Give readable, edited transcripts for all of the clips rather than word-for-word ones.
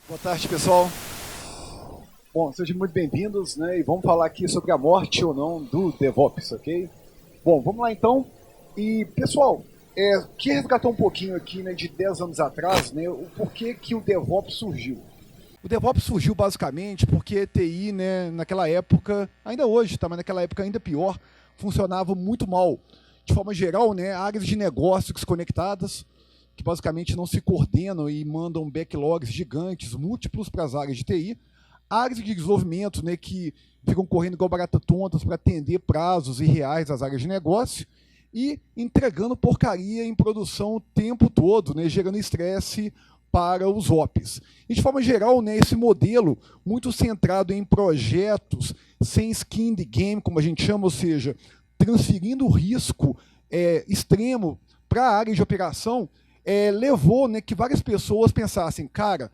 Boa tarde, pessoal. Bom, sejam muito bem-vindos, né? E vamos falar aqui sobre a morte ou não do DevOps, ok? Bom, vamos lá então. E, pessoal, queria resgatar um pouquinho aqui, né, de 10 anos atrás, né, o porquê que o DevOps surgiu. O DevOps surgiu basicamente porque TI, né, naquela época, ainda hoje, tá, mas naquela época ainda pior, funcionava muito mal. De forma geral, né, áreas de negócio desconectadas, que basicamente não se coordenam e mandam backlogs gigantes, múltiplos para as áreas de TI, áreas de desenvolvimento, né, que ficam correndo igual barata tontas para atender prazos irreais das áreas de negócio e entregando porcaria em produção o tempo todo, né, gerando estresse para os ops. E de forma geral, né, esse modelo muito centrado em projetos sem skin in the game, como a gente chama, ou seja, transferindo o risco extremo para a área de operação, levou, né, que várias pessoas pensassem, cara,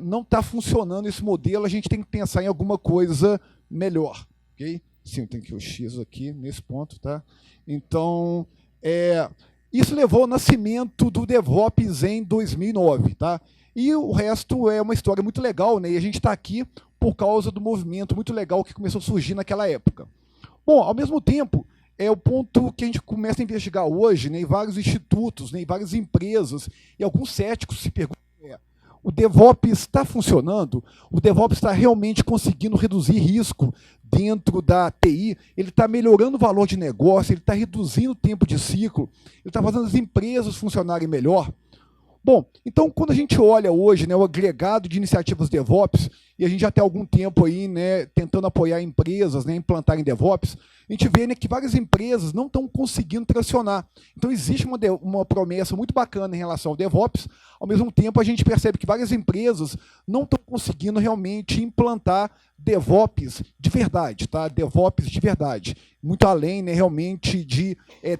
não está funcionando esse modelo, a gente tem que pensar em alguma coisa melhor, ok? Sim, tem que o X aqui nesse ponto, tá? Então, isso levou ao nascimento do DevOps em 2009, tá? E o resto é uma história muito legal, né? E a gente está aqui por causa do movimento muito legal que começou a surgir naquela época. Bom, ao mesmo tempo, é o ponto que a gente começa a investigar hoje, né, em vários institutos, né, em várias empresas, e alguns céticos se perguntam: o DevOps está funcionando? O DevOps está realmente conseguindo reduzir risco dentro da TI? Ele está melhorando o valor de negócio? Ele está reduzindo o tempo de ciclo? Ele está fazendo as empresas funcionarem melhor? Bom, então quando a gente olha hoje, né, o agregado de iniciativas DevOps, e a gente já tem algum tempo aí, né, tentando apoiar empresas, né, implantarem DevOps, a gente vê, né, que várias empresas não estão conseguindo tracionar. Então existe uma promessa muito bacana em relação ao DevOps, ao mesmo tempo a gente percebe que várias empresas não estão conseguindo realmente implantar DevOps de verdade, tá? DevOps de verdade. Muito além, né, realmente de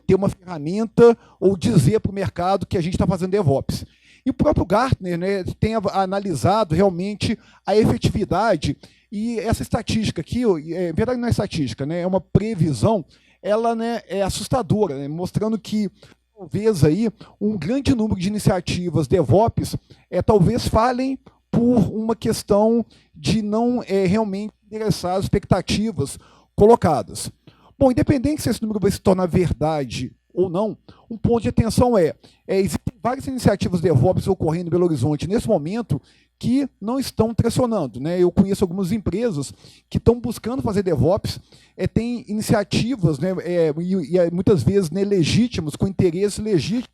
ter uma ferramenta ou dizer para o mercado que a gente está fazendo DevOps. E o próprio Gartner, né, tem analisado realmente a efetividade, e essa estatística aqui, na verdade não é estatística, né, é uma previsão, ela, né, é assustadora, né, mostrando que talvez aí um grande número de iniciativas DevOps talvez falhem por uma questão de não realmente endereçar as expectativas colocadas. Bom, independente se esse número vai se tornar verdade ou não, um ponto de atenção existem várias iniciativas DevOps ocorrendo em Belo Horizonte nesse momento que não estão tracionando, né? Eu conheço algumas empresas que estão buscando fazer DevOps, tem iniciativas, né, e muitas vezes, né, legítimas, com interesses legítimos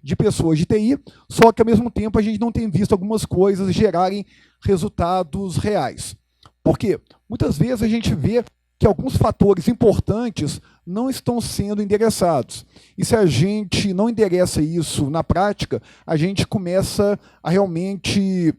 de pessoas de TI, só que ao mesmo tempo a gente não tem visto algumas coisas gerarem resultados reais. Por quê? Muitas vezes a gente vê que alguns fatores importantes não estão sendo endereçados. E se a gente não endereça isso na prática, a gente começa a realmente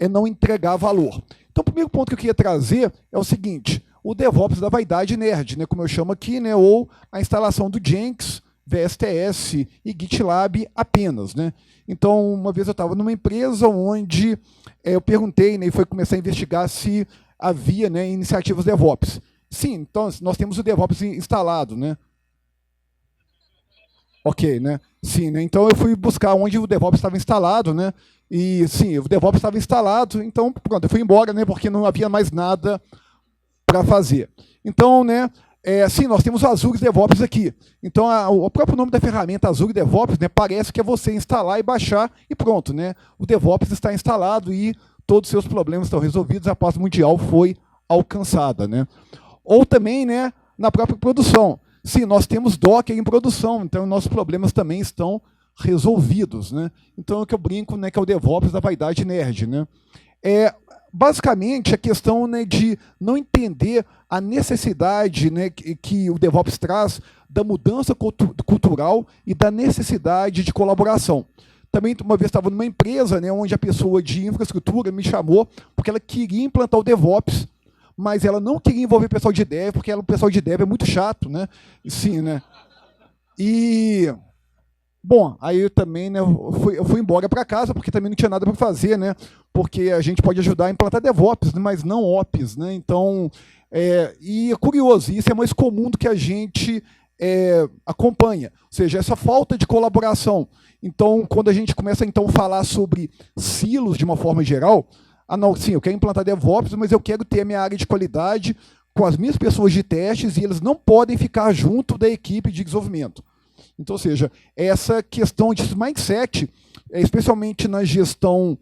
não entregar valor. Então, o primeiro ponto que eu queria trazer é o seguinte: o DevOps da vaidade nerd, né, como eu chamo aqui, né, ou a instalação do Jenkins, VSTS e GitLab apenas, né? Então, uma vez eu estava numa empresa onde eu perguntei, né, e foi começar a investigar se havia, né, iniciativas DevOps. Sim, então nós temos o DevOps instalado, né? Ok, né? Sim, né? Então eu fui buscar onde o DevOps estava instalado, né? E sim, o DevOps estava instalado, então pronto, eu fui embora, né? Porque não havia mais nada para fazer. Então, né? Sim, nós temos o Azure DevOps aqui. Então, o próprio nome da ferramenta Azure DevOps, né, parece que é você instalar e baixar e pronto, né? O DevOps está instalado e todos os seus problemas estão resolvidos, a paz mundial foi alcançada, né? Ou também, né, na própria produção. Sim, nós temos Docker em produção, então nossos problemas também estão resolvidos, né? Então é o que eu brinco, né, que é o DevOps da vaidade nerd, né? Basicamente a questão, né, de não entender a necessidade, né, que o DevOps traz da mudança cultural e da necessidade de colaboração. Também uma vez estava numa empresa, né, onde a pessoa de infraestrutura me chamou porque ela queria implantar o DevOps, mas ela não queria envolver o pessoal de dev, porque o pessoal de dev é muito chato, né? Sim, né? E bom, aí eu também, né, eu fui embora para casa, porque também não tinha nada para fazer, né? Porque a gente pode ajudar a implantar DevOps, mas não Ops, né? Então, e é curioso, isso é mais comum do que a gente acompanha, ou seja, essa falta de colaboração. Então, quando a gente começa então a falar sobre silos de uma forma geral, Ah, não, sim, eu quero implantar DevOps, mas eu quero ter a minha área de qualidade com as minhas pessoas de testes e eles não podem ficar junto da equipe de desenvolvimento. Então, ou seja, essa questão de mindset, especialmente na gestão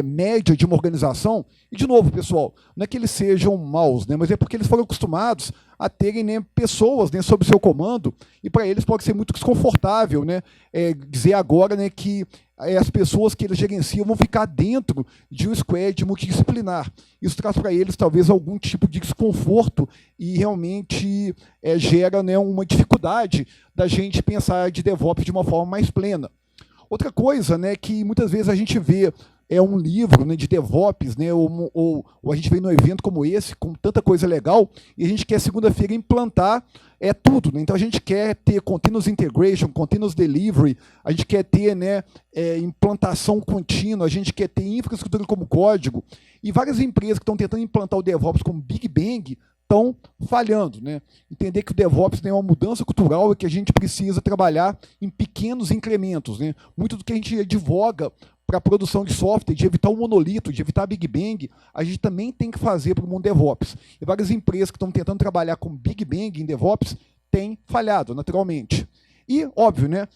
média de uma organização, e de novo, pessoal, não é que eles sejam maus, né, mas é porque eles foram acostumados a terem, né, pessoas, né, sob seu comando, e para eles pode ser muito desconfortável, né, dizer agora, né, que as pessoas que eles gerenciam vão ficar dentro de um squad multidisciplinar. Isso traz para eles talvez algum tipo de desconforto e realmente gera, né, uma dificuldade da gente pensar de DevOps de uma forma mais plena. Outra coisa, né, que muitas vezes a gente vê um livro, né, de DevOps, né, ou a gente vem num evento como esse, com tanta coisa legal, e a gente quer segunda-feira implantar tudo. Né? Então a gente quer ter continuous integration, continuous delivery, a gente quer ter, né, implantação contínua, a gente quer ter infraestrutura como código, e várias empresas que estão tentando implantar o DevOps como Big Bang estão falhando. Né? Entender que o DevOps tem uma mudança cultural e que a gente precisa trabalhar em pequenos incrementos. Né? Muito do que a gente advoga para a produção de software, de evitar o monolito, de evitar Big Bang, a gente também tem que fazer para o mundo DevOps. E várias empresas que estão tentando trabalhar com Big Bang em DevOps têm falhado, naturalmente. E, óbvio, né,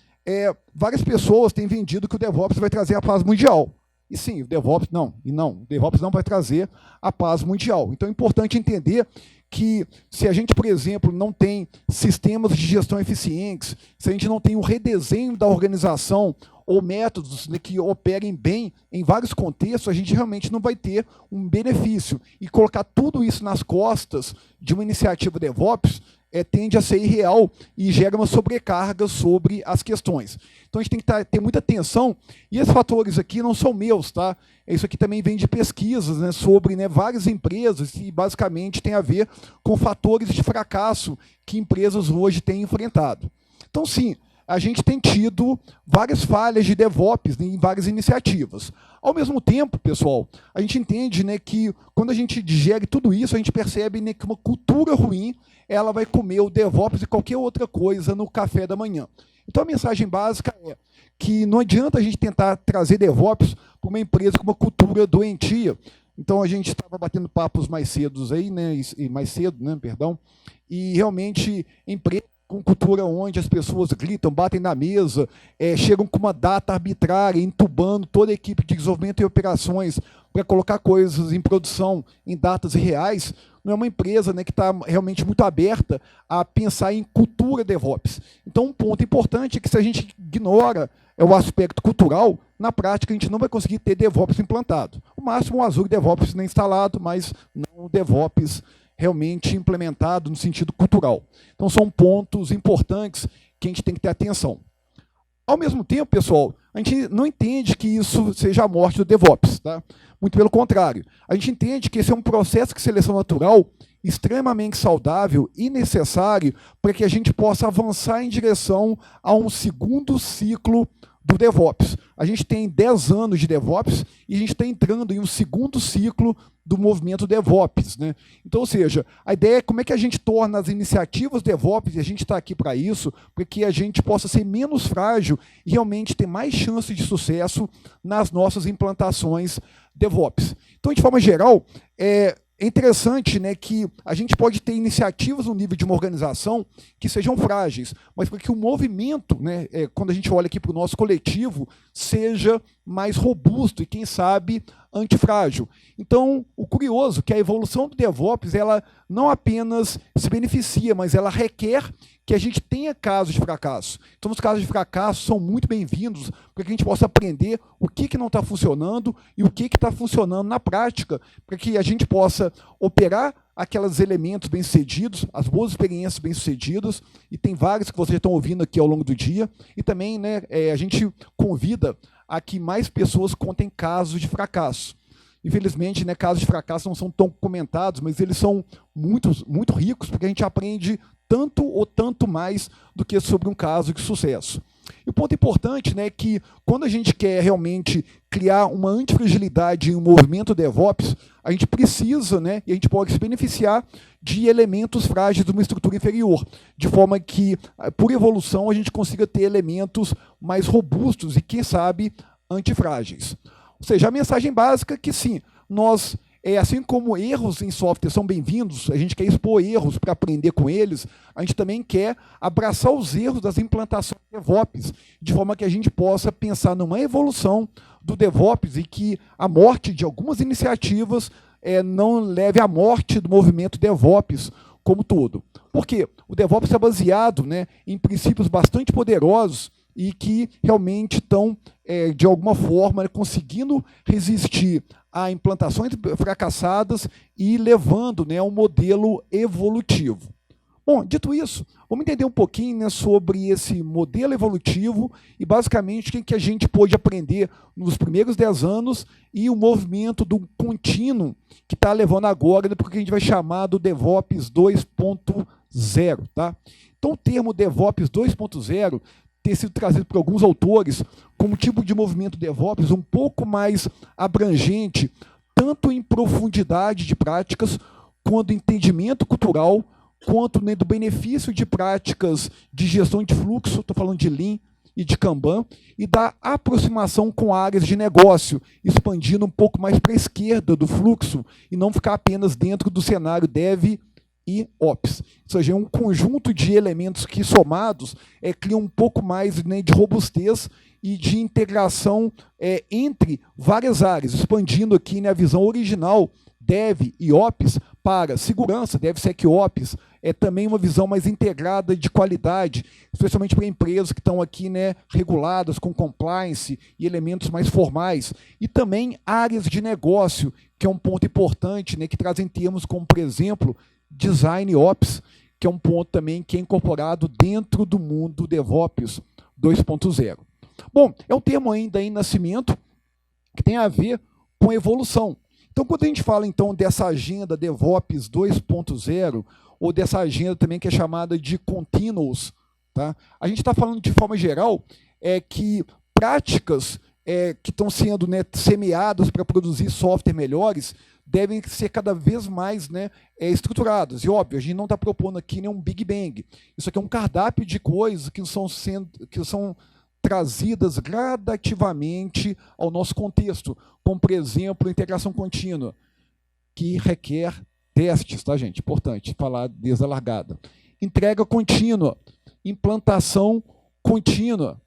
várias pessoas têm vendido que o DevOps vai trazer a paz mundial. E sim, o DevOps não. E não, o DevOps não vai trazer a paz mundial. Então é importante entender que se a gente, por exemplo, não tem sistemas de gestão eficientes, se a gente não tem um redesenho da organização ou métodos, né, que operem bem em vários contextos, a gente realmente não vai ter um benefício. E colocar tudo isso nas costas de uma iniciativa DevOps tende a ser irreal e gera uma sobrecarga sobre as questões. Então a gente tem que ter muita atenção, e esses fatores aqui não são meus, tá? Isso aqui também vem de pesquisas, né, sobre, né, várias empresas, e basicamente tem a ver com fatores de fracasso que empresas hoje têm enfrentado. Então, sim, a gente tem tido várias falhas de DevOps, né, em várias iniciativas. Ao mesmo tempo, pessoal, a gente entende, né, que quando a gente digere tudo isso, a gente percebe, né, que uma cultura ruim ela vai comer o DevOps e qualquer outra coisa no café da manhã. Então a mensagem básica é que não adianta a gente tentar trazer DevOps para uma empresa com uma cultura doentia. Então a gente estava batendo papos mais cedo aí, né, perdão, e realmente empresa com cultura onde as pessoas gritam, batem na mesa, chegam com uma data arbitrária, entubando toda a equipe de desenvolvimento e operações para colocar coisas em produção em datas irreais, não é uma empresa, né, que está realmente muito aberta a pensar em cultura DevOps. Então, um ponto importante é que se a gente ignora o aspecto cultural, na prática a gente não vai conseguir ter DevOps implantado. O máximo, o Azure DevOps não instalado, mas não o DevOps realmente implementado no sentido cultural. Então, são pontos importantes que a gente tem que ter atenção. Ao mesmo tempo, pessoal, a gente não entende que isso seja a morte do DevOps. Tá? Muito pelo contrário. A gente entende que esse é um processo de seleção natural extremamente saudável e necessário para que a gente possa avançar em direção a um segundo ciclo do DevOps. A gente tem 10 anos de DevOps e a gente está entrando em um segundo ciclo do movimento DevOps. Né? Então, ou seja, a ideia é como é que a gente torna as iniciativas DevOps, e a gente está aqui para isso, para que a gente possa ser menos frágil e realmente ter mais chances de sucesso nas nossas implantações DevOps. Então, de forma geral, é interessante, né, que a gente pode ter iniciativas no nível de uma organização que sejam frágeis, mas para que o movimento, né, quando a gente olha aqui para o nosso coletivo, seja mais robusto e, quem sabe, antifrágil. Então, o curioso é que a evolução do DevOps, ela não apenas se beneficia, mas ela requer que a gente tenha casos de fracasso. Então, os casos de fracasso são muito bem-vindos para que a gente possa aprender o que não está funcionando e o que está funcionando na prática, para que a gente possa operar aqueles elementos bem-sucedidos, as boas experiências bem-sucedidas, e tem vários que vocês estão ouvindo aqui ao longo do dia, e também, né, a gente convida a que mais pessoas contem casos de fracasso. Infelizmente, né, casos de fracasso não são tão comentados, mas eles são muito ricos, porque a gente aprende tanto ou tanto mais do que sobre um caso de sucesso. E o ponto importante, né, é que quando a gente quer realmente criar uma antifragilidade em um movimento DevOps, a gente precisa, né, e a gente pode se beneficiar de elementos frágeis de uma estrutura inferior, de forma que, por evolução, a gente consiga ter elementos mais robustos e, quem sabe, antifrágeis. Ou seja, a mensagem básica é que sim, nós, assim como erros em software são bem-vindos, a gente quer expor erros para aprender com eles, a gente também quer abraçar os erros das implantações DevOps, de forma que a gente possa pensar numa evolução do DevOps e que a morte de algumas iniciativas não leve à morte do movimento DevOps como todo. Por quê? O DevOps é baseado, né, em princípios bastante poderosos e que realmente estão, de alguma forma, conseguindo resistir a implantações fracassadas e levando, né, um modelo evolutivo. Bom, dito isso, vamos entender um pouquinho, né, sobre esse modelo evolutivo e basicamente o que a gente pôde aprender nos primeiros 10 anos e o movimento do contínuo que está levando agora para o que a gente vai chamar do DevOps 2.0. Tá? Então o termo DevOps 2.0 ter sido trazido por alguns autores como tipo de movimento DevOps um pouco mais abrangente, tanto em profundidade de práticas, quanto em entendimento cultural, quanto, né, do benefício de práticas de gestão de fluxo, estou falando de Lean e de Kanban, e da aproximação com áreas de negócio, expandindo um pouco mais para a esquerda do fluxo e não ficar apenas dentro do cenário Dev e Ops. Ou seja, é um conjunto de elementos que, somados, criam um pouco mais, né, de robustez e de integração entre várias áreas, expandindo aqui, né, a visão original Dev e Ops para segurança, DevSecOps, é também uma visão mais integrada de qualidade, especialmente para empresas que estão aqui, né, reguladas com compliance e elementos mais formais. E também áreas de negócio, que é um ponto importante, né, que trazem termos como, por exemplo, Design Ops, que é um ponto também que é incorporado dentro do mundo DevOps 2.0. Bom, é um termo ainda em nascimento que tem a ver com evolução. Então, quando a gente fala então dessa agenda DevOps 2.0, ou dessa agenda também que é chamada de Continuous, tá? A gente está falando de forma geral que práticas que estão sendo, né, semeadas para produzir software melhores devem ser cada vez mais, né, estruturadas. E óbvio, a gente não está propondo aqui nenhum Big Bang. Isso aqui é um cardápio de coisas que são trazidas gradativamente ao nosso contexto, como, por exemplo, integração contínua, que requer testes, tá, gente? Importante falar desde a largada. Entrega contínua, implantação contínua,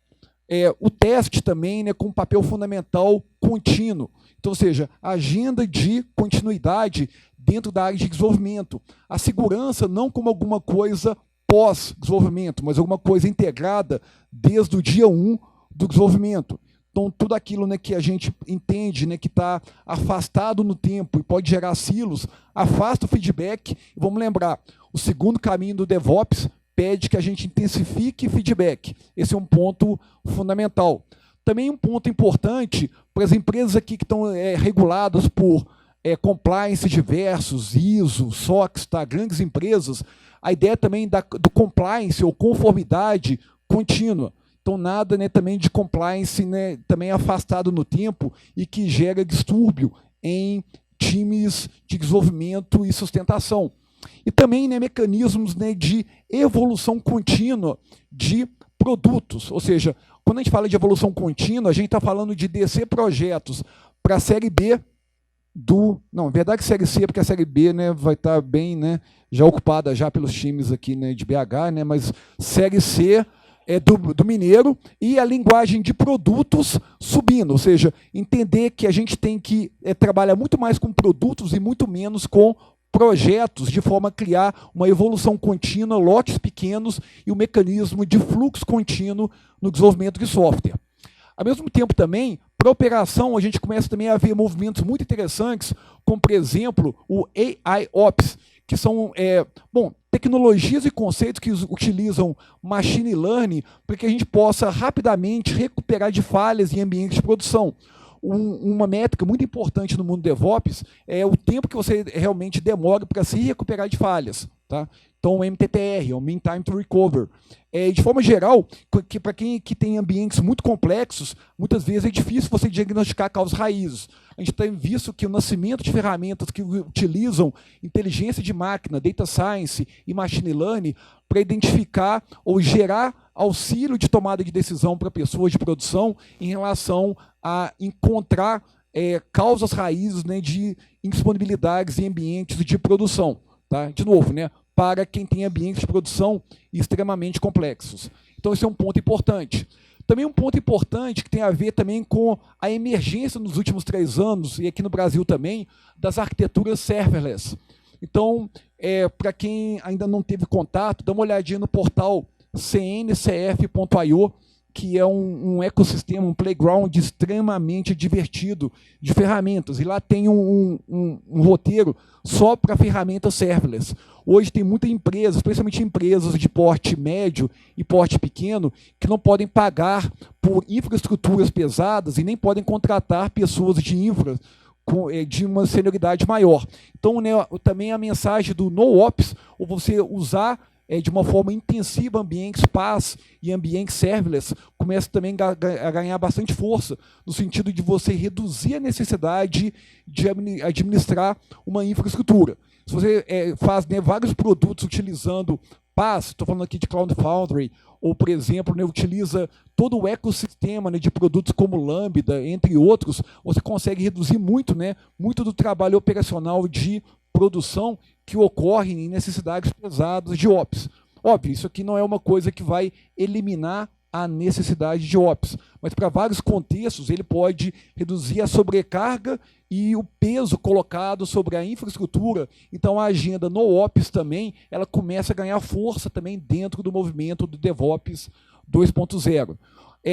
o teste também, né, com um papel fundamental contínuo. Então, ou seja, agenda de continuidade dentro da área de desenvolvimento. A segurança não como alguma coisa pós-desenvolvimento, mas alguma coisa integrada desde o dia 1 do desenvolvimento. Então, tudo aquilo, né, que a gente entende, né, que está afastado no tempo e pode gerar silos, afasta o feedback. Vamos lembrar, o segundo caminho do DevOps pede que a gente intensifique feedback. Esse é um ponto fundamental. Também um ponto importante para as empresas aqui que estão reguladas por compliance diversos, ISO, SOX, tá? Grandes empresas, a ideia também do compliance ou conformidade contínua. Então, nada, né, também de compliance, né, também afastado no tempo e que gera distúrbio em times de desenvolvimento e sustentação. E também, né, mecanismos, né, de evolução contínua de produtos. Ou seja, quando a gente fala de evolução contínua, a gente está falando de descer projetos para a série B não, na verdade série C, porque a série B, né, vai estar bem, né, já ocupada já pelos times aqui, né, de BH, né, mas série C do Mineiro e a linguagem de produtos subindo, ou seja, entender que a gente tem que trabalhar muito mais com produtos e muito menos com projetos, de forma a criar uma evolução contínua, lotes pequenos e um mecanismo de fluxo contínuo no desenvolvimento de software. Ao mesmo tempo também, para a operação, a gente começa também a ver movimentos muito interessantes, como, por exemplo, o AIOps, que são tecnologias e conceitos que utilizam machine learning para que a gente possa rapidamente recuperar de falhas em ambientes de produção. Uma métrica muito importante no mundo DevOps é o tempo que você realmente demora para se recuperar de falhas. Tá? Então, o MTTR, o Mean Time to Recover. De forma geral, para quem que tem ambientes muito complexos, muitas vezes é difícil você diagnosticar causas raízes. A gente tem visto que o nascimento de ferramentas que utilizam inteligência de máquina, data science e machine learning para identificar ou gerar auxílio de tomada de decisão para pessoas de produção em relação a encontrar causas raízes, né, de indisponibilidades em ambientes de produção. Tá? De novo, né, para quem tem ambientes de produção extremamente complexos. Então, esse é um ponto importante. Também um ponto importante que tem a ver também com a emergência nos últimos 3 anos, e aqui no Brasil também, das arquiteturas serverless. Então, para quem ainda não teve contato, dá uma olhadinha no portal cncf.io, que é um ecossistema, um playground extremamente divertido de ferramentas. E lá tem um roteiro só para ferramentas serverless. Hoje tem muitas empresas, especialmente empresas de porte médio e porte pequeno, que não podem pagar por infraestruturas pesadas e nem podem contratar pessoas de infra de uma senioridade maior. Então, né, também a mensagem do NoOps, ou você usar de uma forma intensiva ambientes PaaS e ambientes serverless, começa também a ganhar bastante força, no sentido de você reduzir a necessidade de administrar uma infraestrutura. Se você faz, né, vários produtos utilizando PaaS, estou falando aqui de Cloud Foundry, ou, por exemplo, né, utiliza todo o ecossistema, né, de produtos como Lambda, entre outros, você consegue reduzir muito, né, muito do trabalho operacional de produção que ocorre em necessidades pesadas de Ops. Óbvio, isso aqui não é uma coisa que vai eliminar a necessidade de Ops, mas para vários contextos ele pode reduzir a sobrecarga e o peso colocado sobre a infraestrutura. Então a agenda no Ops também, ela começa a ganhar força também dentro do movimento do DevOps 2.0.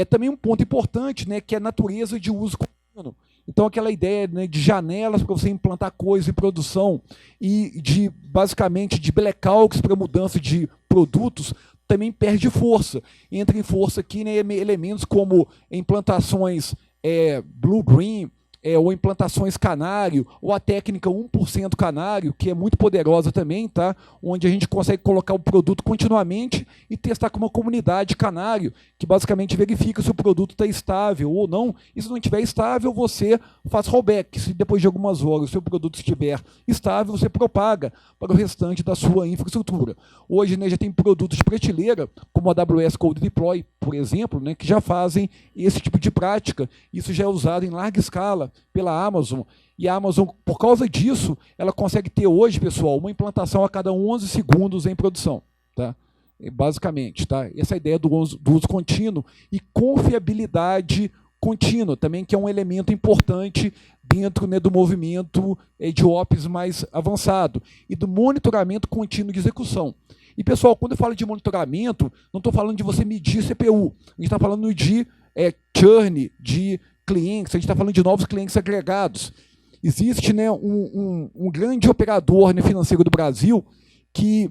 Também um ponto importante, né, que é a natureza de uso contínuo. Então aquela ideia, né, de janelas para você implantar coisas em produção e basicamente de blackouts para mudança de produtos também perde força. Entra em força aqui, né, elementos como implantações blue-green, ou implantações canário, ou a técnica 1% canário, que é muito poderosa também, tá? Onde a gente consegue colocar o produto continuamente e testar com uma comunidade canário, que basicamente verifica se o produto está estável ou não, e se não estiver estável, você faz rollback. Se depois de algumas horas o seu produto estiver estável, você propaga para o restante da sua infraestrutura. Hoje, né, já tem produtos de prateleira, como a AWS Code Deploy, por exemplo, né, que já fazem esse tipo de prática. Isso já é usado em larga escala pela Amazon, e a Amazon, por causa disso, ela consegue ter hoje, pessoal, uma implantação a cada 11 segundos em produção, tá? Basicamente, tá? Essa ideia do uso contínuo e confiabilidade contínua, também, que é um elemento importante dentro, né, do movimento de Ops mais avançado, e do monitoramento contínuo de execução. E, pessoal, quando eu falo de monitoramento, não estou falando de você medir CPU, a gente está falando de churn, de clientes, a gente está falando de novos clientes agregados. Existe, né, um grande operador, né, financeiro do Brasil, que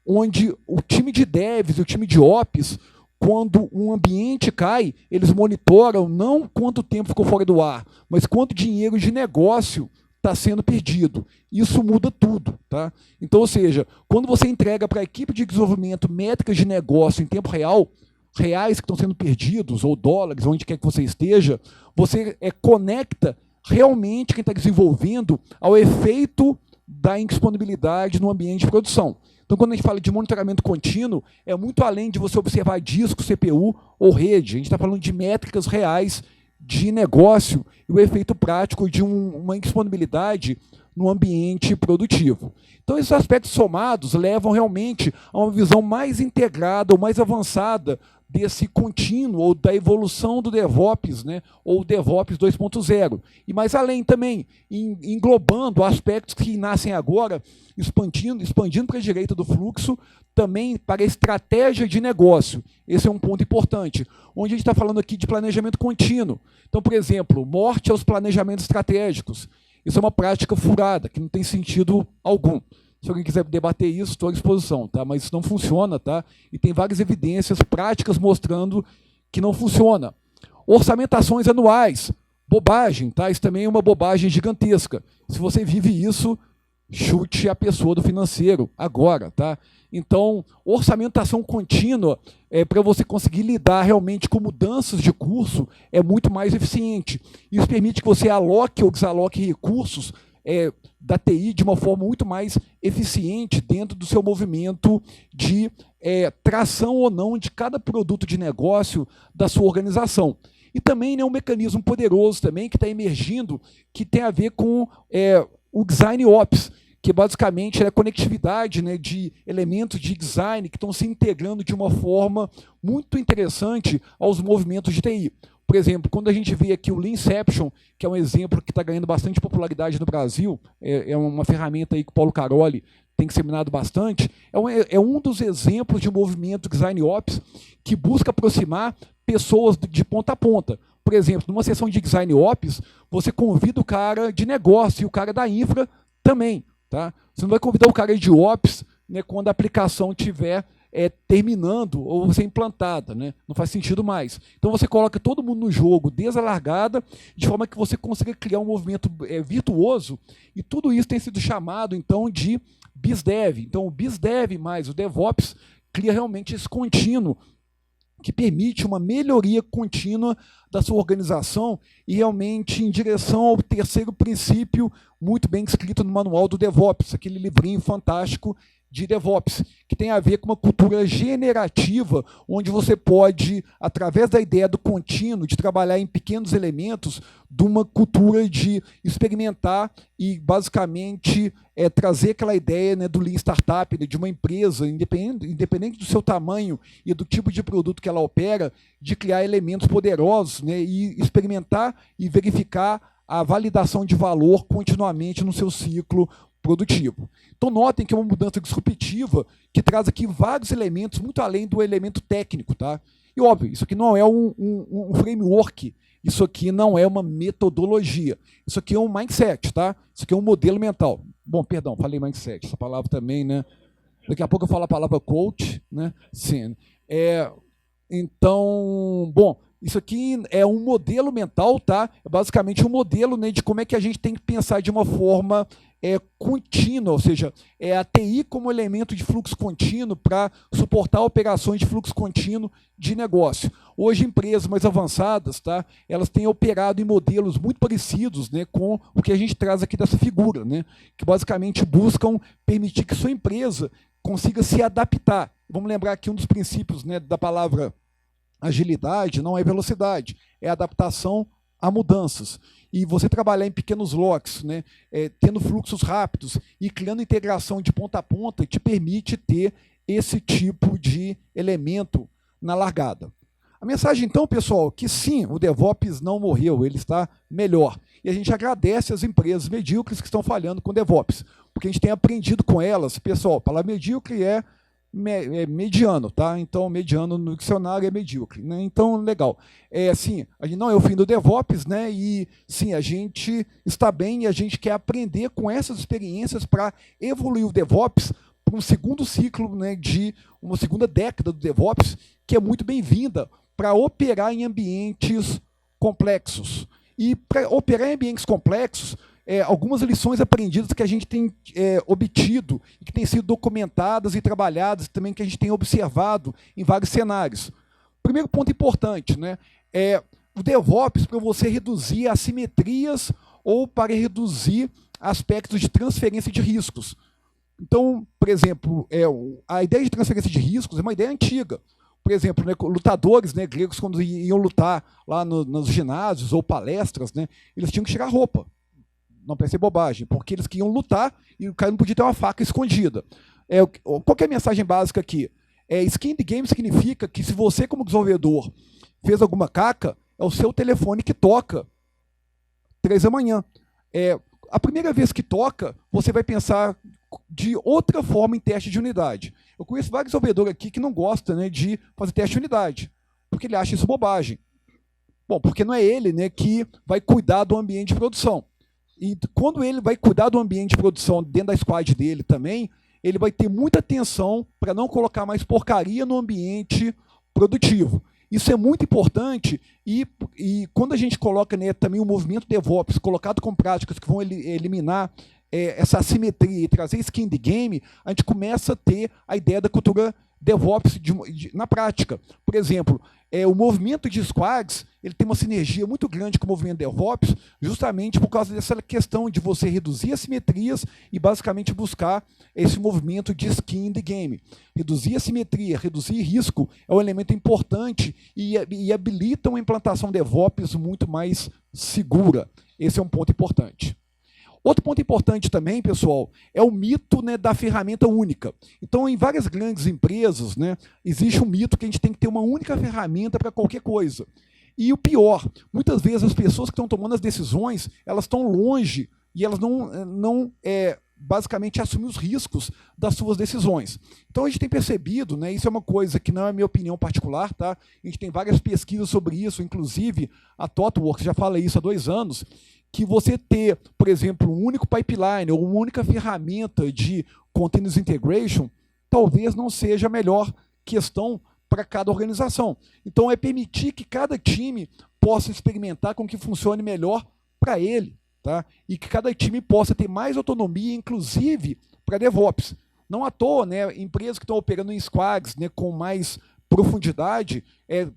onde o time de devs e o time de ops, quando um ambiente cai, eles monitoram não quanto tempo ficou fora do ar, mas quanto dinheiro de negócio está sendo perdido. Isso muda tudo. Tá? Então, ou seja, quando você entrega para a equipe de desenvolvimento métricas de negócio em tempo real, reais que estão sendo perdidos, ou dólares, onde quer que você esteja, você conecta realmente quem está desenvolvendo ao efeito da indisponibilidade no ambiente de produção. Então, quando a gente fala de monitoramento contínuo, é muito além de você observar disco, CPU ou rede. A gente está falando de métricas reais de negócio e o efeito prático de uma indisponibilidade no ambiente produtivo. Então, esses aspectos somados levam realmente a uma visão mais integrada ou mais avançada desse contínuo ou da evolução do DevOps, né, ou DevOps 2.0. E mais além também, englobando aspectos que nascem agora, expandindo para a direita do fluxo, também para a estratégia de negócio. Esse é um ponto importante, onde a gente está falando aqui de planejamento contínuo. Então, por exemplo, morte aos planejamentos estratégicos. Isso é uma prática furada, que não tem sentido algum. Se alguém quiser debater isso, estou à disposição, tá? Mas isso não funciona, tá? E tem várias evidências práticas mostrando que não funciona. Orçamentações anuais, bobagem, tá? Isso também é uma bobagem gigantesca. Se você vive isso, chute a pessoa do financeiro agora, tá? Então, orçamentação contínua, para você conseguir lidar realmente com mudanças de curso, é muito mais eficiente. Isso permite que você aloque ou desaloque recursos da TI de uma forma muito mais eficiente dentro do seu movimento de tração ou não de cada produto de negócio da sua organização. E também, né, um mecanismo poderoso também que está emergindo, que tem a ver com o Design Ops, que basicamente é a conectividade, né, de elementos de design que estão se integrando de uma forma muito interessante aos movimentos de TI. Por exemplo, quando a gente vê aqui o Leanception, que é um exemplo que está ganhando bastante popularidade no Brasil, é uma ferramenta aí que o Paulo Caroli tem disseminado bastante, é um dos exemplos de movimento Design Ops que busca aproximar pessoas de ponta a ponta. Por exemplo, numa sessão de Design Ops, você convida o cara de negócio e o cara da infra também. Tá? Você não vai convidar o cara de Ops, né, quando a aplicação estiver terminando ou ser implantada, né? Não faz sentido mais. Então você coloca todo mundo no jogo desde a largada, de forma que você consiga criar um movimento virtuoso, e tudo isso tem sido chamado então de BizDev. Então o BizDev mais o DevOps cria realmente esse contínuo que permite uma melhoria contínua da sua organização e realmente em direção ao terceiro princípio muito bem escrito no manual do DevOps, aquele livrinho fantástico de DevOps, que tem a ver com uma cultura generativa, onde você pode, através da ideia do contínuo, de trabalhar em pequenos elementos, de uma cultura de experimentar e, basicamente, trazer aquela ideia, né, do Lean Startup, né, de uma empresa, independente do seu tamanho e do tipo de produto que ela opera, de criar elementos poderosos, né, e experimentar e verificar a validação de valor continuamente no seu ciclo produtivo. Então notem que é uma mudança disruptiva que traz aqui vários elementos muito além do elemento técnico, tá? E óbvio, isso aqui não é um framework, isso aqui não é uma metodologia, isso aqui é um mindset, tá? Isso aqui é um modelo mental. Bom, perdão, falei mindset, essa palavra também, né? Daqui a pouco eu falo a palavra coach, né? Sim. Então, bom, isso aqui é um modelo mental, tá? É basicamente um modelo, né, de como é que a gente tem que pensar de uma forma contínua, ou seja, a TI como elemento de fluxo contínuo para suportar operações de fluxo contínuo de negócio. Hoje, empresas mais avançadas, tá, elas têm operado em modelos muito parecidos, né, com o que a gente traz aqui dessa figura, né, que basicamente buscam permitir que sua empresa consiga se adaptar. Vamos lembrar que um dos princípios, né, da palavra agilidade não é velocidade, é adaptação a mudanças. E você trabalhar em pequenos lotes, né, tendo fluxos rápidos e criando integração de ponta a ponta, te permite ter esse tipo de elemento na largada. A mensagem, então, pessoal, que sim, o DevOps não morreu, ele está melhor. E a gente agradece as empresas medíocres que estão falhando com o DevOps, porque a gente tem aprendido com elas. Pessoal, a palavra medíocre é mediano, tá? Então, mediano no dicionário é medíocre, né? Então, legal. Sim, a gente não é o fim do DevOps, né? E sim, a gente está bem e a gente quer aprender com essas experiências para evoluir o DevOps para um segundo ciclo, né, de uma segunda década do DevOps, que é muito bem-vinda para operar em ambientes complexos. E para operar em ambientes complexos, algumas lições aprendidas que a gente tem obtido e que têm sido documentadas e trabalhadas também, que a gente tem observado em vários cenários. Primeiro ponto importante, né, o DevOps para você reduzir assimetrias ou para reduzir aspectos de transferência de riscos. Então, por exemplo, a ideia de transferência de riscos é uma ideia antiga. Por exemplo, né, lutadores, né, gregos, quando iam lutar lá nos ginásios ou palestras, né, eles tinham que tirar roupa. Não parece bobagem, porque eles queriam lutar e o cara não podia ter uma faca escondida. Qual que é a mensagem básica aqui? Skin in the game significa que se você, como desenvolvedor, fez alguma caca, é o seu telefone que toca 3 da manhã. A primeira vez que toca, você vai pensar de outra forma em teste de unidade. Eu conheço vários desenvolvedores aqui que não gostam, né, de fazer teste de unidade, porque ele acha isso bobagem. Bom, porque não é ele, né, que vai cuidar do ambiente de produção. E quando ele vai cuidar do ambiente de produção dentro da squad dele também, ele vai ter muita atenção para não colocar mais porcaria no ambiente produtivo. Isso é muito importante e quando a gente coloca, né, também o movimento DevOps colocado com práticas que vão eliminar essa assimetria e trazer skin in the game, a gente começa a ter a ideia da cultura DevOps na prática. Por exemplo, o movimento de squads ele tem uma sinergia muito grande com o movimento DevOps, justamente por causa dessa questão de você reduzir assimetrias e basicamente buscar esse movimento de skin in the game. Reduzir assimetria, reduzir risco é um elemento importante e habilita uma implantação DevOps muito mais segura. Esse é um ponto importante. Outro ponto importante também, pessoal, é o mito, né, da ferramenta única. Então, em várias grandes empresas, né, existe um mito que a gente tem que ter uma única ferramenta para qualquer coisa. E o pior, muitas vezes as pessoas que estão tomando as decisões, elas estão longe e elas não basicamente assumem os riscos das suas decisões. Então a gente tem percebido, né, isso é uma coisa que não é minha opinião particular, tá? A gente tem várias pesquisas sobre isso, inclusive a ThoughtWorks já fala isso há 2 anos, que você ter, por exemplo, um único pipeline ou uma única ferramenta de continuous integration, talvez não seja a melhor questão para cada organização. Então é permitir que cada time possa experimentar com que funcione melhor para ele, tá? E que cada time possa ter mais autonomia, inclusive para DevOps. Não à toa, né, empresas que estão operando em squads, né, com mais profundidade,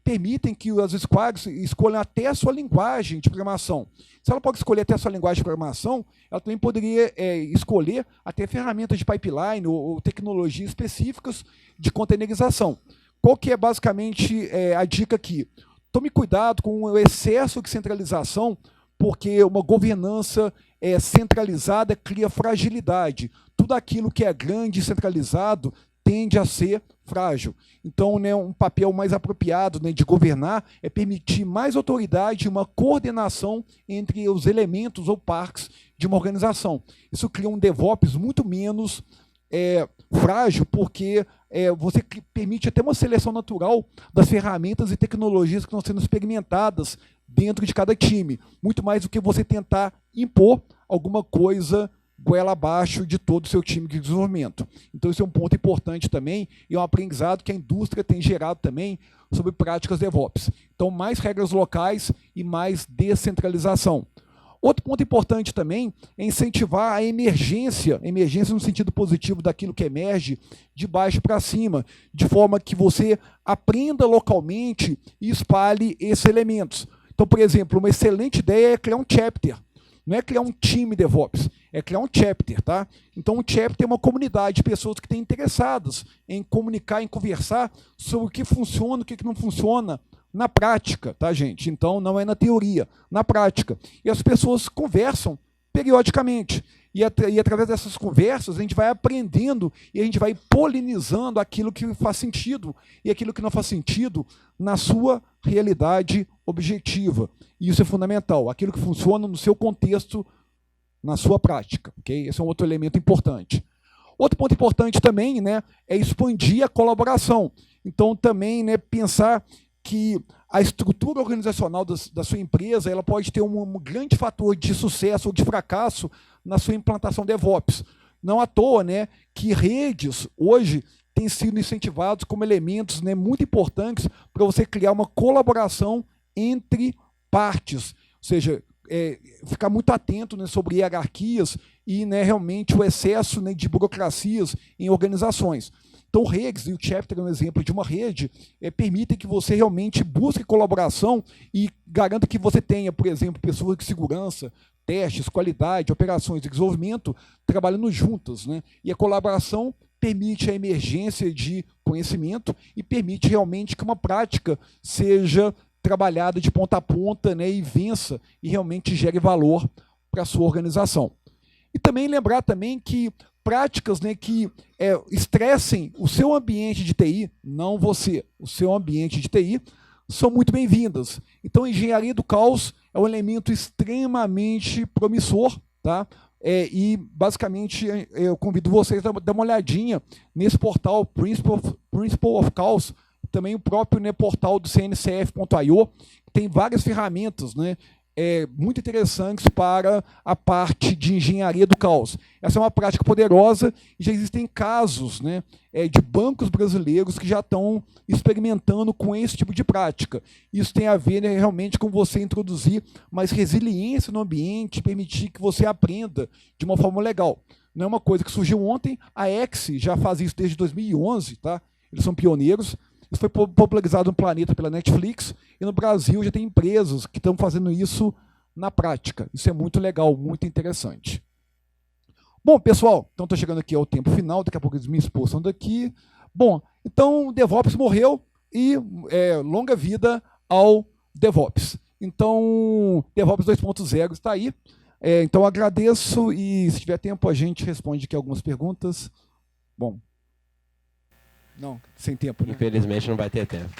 permitem que as squads escolham até a sua linguagem de programação. Se ela pode escolher até a sua linguagem de programação, ela também poderia escolher até ferramentas de pipeline ou tecnologias específicas de containerização. Qual que é basicamente a dica aqui? Tome cuidado com o excesso de centralização, porque uma governança centralizada cria fragilidade. Tudo aquilo que é grande e centralizado tende a ser frágil. Então, né, um papel mais apropriado, né, de governar é permitir mais autoridade e uma coordenação entre os elementos ou partes de uma organização. Isso cria um DevOps muito menos frágil, porque você permite até uma seleção natural das ferramentas e tecnologias que estão sendo experimentadas dentro de cada time, muito mais do que você tentar impor alguma coisa goela abaixo de todo o seu time de desenvolvimento. Então esse é um ponto importante também e é um aprendizado que a indústria tem gerado também sobre práticas DevOps. Então mais regras locais e mais descentralização. Outro ponto importante também é incentivar a emergência no sentido positivo daquilo que emerge de baixo para cima, de forma que você aprenda localmente e espalhe esses elementos. Então, por exemplo, uma excelente ideia é criar um chapter. Não é criar um time DevOps, é criar um chapter, tá? Então, um chapter é uma comunidade de pessoas que estão interessadas em comunicar, em conversar sobre o que funciona, o que não funciona na prática, tá, gente? Então, não é na teoria, na prática. E as pessoas conversam periodicamente. E através dessas conversas, a gente vai aprendendo e a gente vai polinizando aquilo que faz sentido e aquilo que não faz sentido na sua realidade objetiva. E isso é fundamental. Aquilo que funciona no seu contexto, na sua prática. Okay? Esse é um outro elemento importante. Outro ponto importante também, né, é expandir a colaboração. Então, também, né, pensar que a estrutura organizacional da sua empresa ela pode ter um grande fator de sucesso ou de fracasso na sua implantação DevOps. Não à toa, né, que redes hoje têm sido incentivados como elementos, né, muito importantes para você criar uma colaboração entre partes, ou seja, ficar muito atento, né, sobre hierarquias e, né, realmente o excesso, né, de burocracias em organizações. Então, redes, e o Chapter é um exemplo de uma rede, permitem que você realmente busque colaboração e garanta que você tenha, por exemplo, pessoas de segurança, testes, qualidade, operações de desenvolvimento, trabalhando juntas, né? E a colaboração permite a emergência de conhecimento e permite realmente que uma prática seja trabalhada de ponta a ponta, né, e vença e realmente gere valor para a sua organização. E também lembrar também que práticas, né, que estressem o seu ambiente de TI, não você, o seu ambiente de TI, são muito bem-vindas. Então, a engenharia do caos é um elemento extremamente promissor, tá? E, basicamente, eu convido vocês a dar uma olhadinha nesse portal Principle of Chaos, também o próprio, né, portal do cncf.io, tem várias ferramentas, né, muito interessantes para a parte de engenharia do caos. Essa é uma prática poderosa e já existem casos, né, de bancos brasileiros que já estão experimentando com esse tipo de prática. Isso tem a ver, né, realmente com você introduzir mais resiliência no ambiente, permitir que você aprenda de uma forma legal. Não é uma coisa que surgiu ontem, a X já faz isso desde 2011, tá? Eles são pioneiros. Isso foi popularizado no planeta pela Netflix, e no Brasil já tem empresas que estão fazendo isso na prática. Isso é muito legal, muito interessante. Bom, pessoal, então estou chegando aqui ao tempo final, daqui a pouco eles me expulsam daqui. Bom, então o DevOps morreu e longa vida ao DevOps. Então, DevOps 2.0 está aí. Então, agradeço e, se tiver tempo, a gente responde aqui algumas perguntas. Bom, não, sem tempo, né? Infelizmente não vai ter tempo.